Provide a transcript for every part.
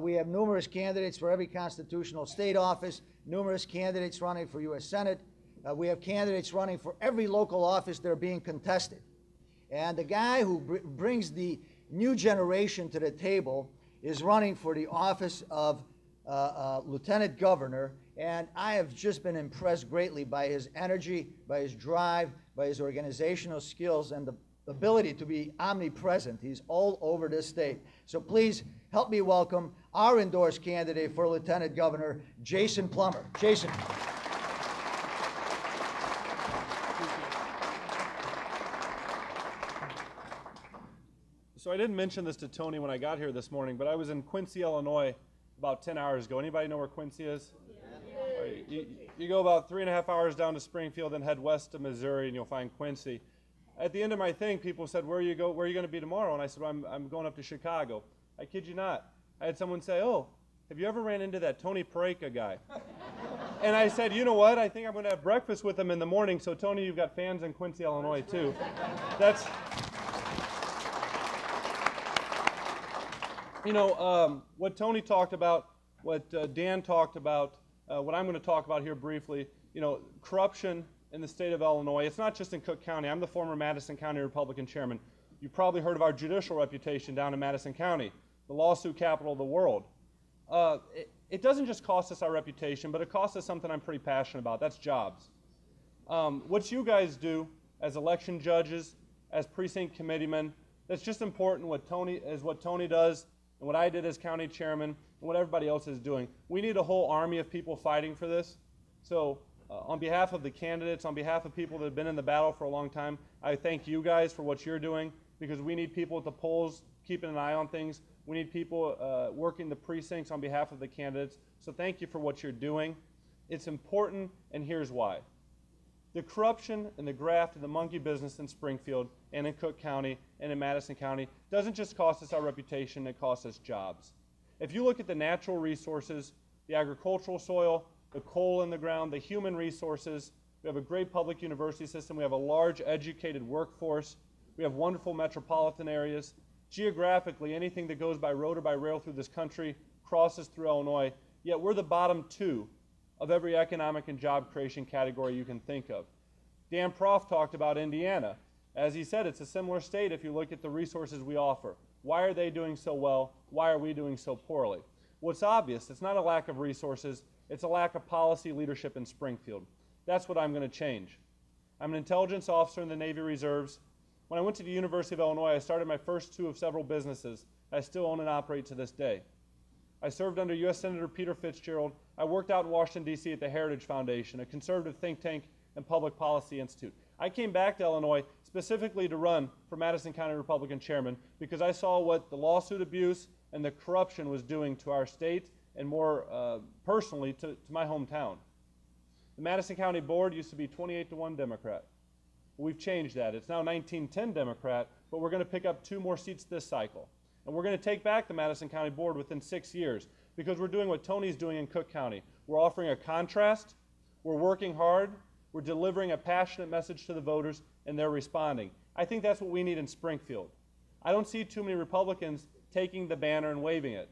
We have numerous candidates for every constitutional state office, numerous candidates running for U.S. Senate. We have candidates running for every local office that are being contested. And the guy who brings the new generation to the table is running for the office of Lieutenant Governor, and I have just been impressed greatly by his energy, by his drive, by his organizational skills, and the ability to be omnipresent. He's all over this state. So please help me welcome our endorsed candidate for Lieutenant Governor, Jason Plummer. Jason. So I didn't mention this to Tony when I got here this morning, but I was in Quincy, Illinois about 10 hours ago. Anybody know where Quincy is? Yeah. You go about 3.5 hours down to Springfield and head west to Missouri and you'll find Quincy. At the end of my thing, people said, where are you going to be tomorrow? And I said, well, I'm going up to Chicago. I kid you not. I had someone say, oh, have you ever ran into that Tony Pareka guy? And I said, you know what? I think I'm going to have breakfast with him in the morning. So Tony, you've got fans in Quincy, Illinois too. That's... You know, what Tony talked about, what Dan talked about, what I'm going to talk about here briefly, you know, corruption in the state of Illinois. It's not just in Cook County. I'm the former Madison County Republican chairman. You've probably heard of our judicial reputation down in Madison County, the lawsuit capital of the world. It doesn't just cost us our reputation, but it costs us something I'm pretty passionate about. That's jobs. What you guys do as election judges, as precinct committeemen, that's just important. What Tony does, and what I did as county chairman, and what everybody else is doing. We need a whole army of people fighting for this. So on behalf of the candidates, on behalf of people that have been in the battle for a long time, I thank you guys for what you're doing, because we need people at the polls keeping an eye on things. We need people working the precincts on behalf of the candidates. So thank you for what you're doing. It's important, and here's why. The corruption and the graft and the monkey business in Springfield and in Cook County and in Madison County doesn't just cost us our reputation, it costs us jobs. If you look at the natural resources, the agricultural soil, the coal in the ground, the human resources, we have a great public university system, we have a large educated workforce, we have wonderful metropolitan areas. Geographically, anything that goes by road or by rail through this country crosses through Illinois, yet we're the bottom 2 of every economic and job creation category you can think of. Dan Proft talked about Indiana. As he said, it's a similar state if you look at the resources we offer. Why are they doing so well? Why are we doing so poorly? Well, it's obvious. It's not a lack of resources. It's a lack of policy leadership in Springfield. That's what I'm going to change. I'm an intelligence officer in the Navy Reserves. When I went to the University of Illinois, I started my first 2 of several businesses I still own and operate to this day. I served under U.S. Senator Peter Fitzgerald. I worked out in Washington, D.C. at the Heritage Foundation, a conservative think tank and public policy institute. I came back to Illinois specifically to run for Madison County Republican chairman because I saw what the lawsuit abuse and the corruption was doing to our state and more personally to my hometown. The Madison County Board used to be 28-1 Democrat. We've changed that. It's now 19-10 Democrat, but we're going to pick up 2 more seats this cycle. And we're going to take back the Madison County Board within 6 years because we're doing what Tony's doing in Cook County. We're offering a contrast, we're working hard, we're delivering a passionate message to the voters, and they're responding. I think that's what we need in Springfield. I don't see too many Republicans taking the banner and waving it.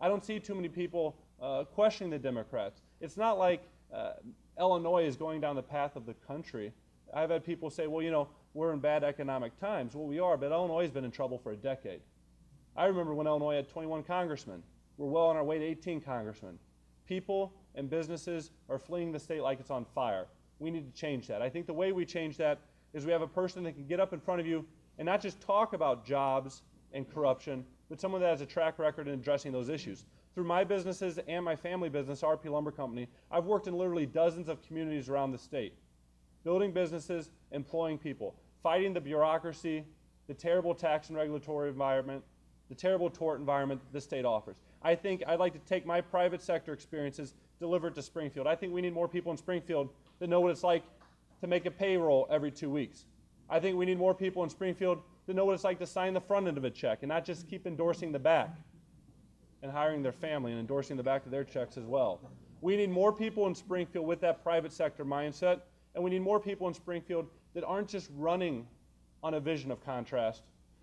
I don't see too many people questioning the Democrats. It's not like Illinois is going down the path of the country. I've had people say, well, you know, we're in bad economic times. Well, we are, but Illinois has been in trouble for a decade. I remember when Illinois had 21 congressmen. We're well on our way to 18 congressmen. People and businesses are fleeing the state like it's on fire. We need to change that. I think the way we change that is we have a person that can get up in front of you and not just talk about jobs and corruption, but someone that has a track record in addressing those issues. Through my businesses and my family business, RP Lumber Company, I've worked in literally dozens of communities around the state, building businesses, employing people, fighting the bureaucracy, the terrible tax and regulatory environment, the terrible tort environment that this state offers. I think I'd like to take my private sector experiences, deliver it to Springfield. I think we need more people in Springfield that know what it's like to make a payroll every 2 weeks. I think we need more people in Springfield that know what it's like to sign the front end of a check and not just keep endorsing the back and hiring their family and endorsing the back of their checks as well. We need more people in Springfield with that private sector mindset, and we need more people in Springfield that aren't just running on a vision of contrast,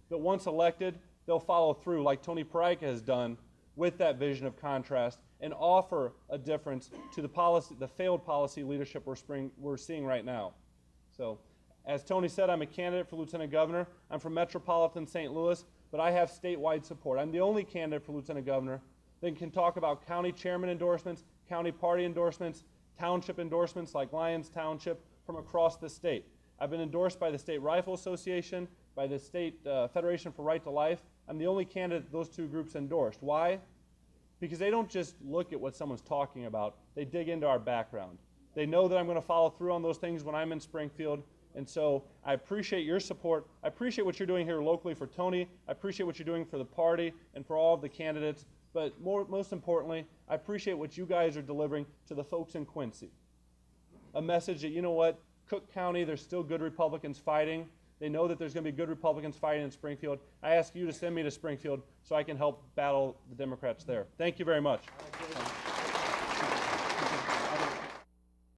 but once elected, they'll follow through like Tony Pareka has done with that vision of contrast and offer a difference to the policy, the failed policy leadership we're seeing right now. So, as Tony said, I'm a candidate for Lieutenant Governor. I'm from metropolitan St. Louis, but I have statewide support. I'm the only candidate for Lieutenant Governor that can talk about county chairman endorsements, county party endorsements, township endorsements like Lyons Township from across the state. I've been endorsed by the State Rifle Association, by the State Federation for Right to Life. I'm the only candidate those two groups endorsed. Why? Because they don't just look at what someone's talking about. They dig into our background. They know that I'm going to follow through on those things when I'm in Springfield. And so I appreciate your support. I appreciate what you're doing here locally for Tony. I appreciate what you're doing for the party and for all of the candidates. But most importantly, I appreciate what you guys are delivering to the folks in Quincy. A message that, you know what, Cook County, there's still good Republicans fighting. They know that there's going to be good Republicans fighting in Springfield. I ask you to send me to Springfield so I can help battle the Democrats there. Thank you very much.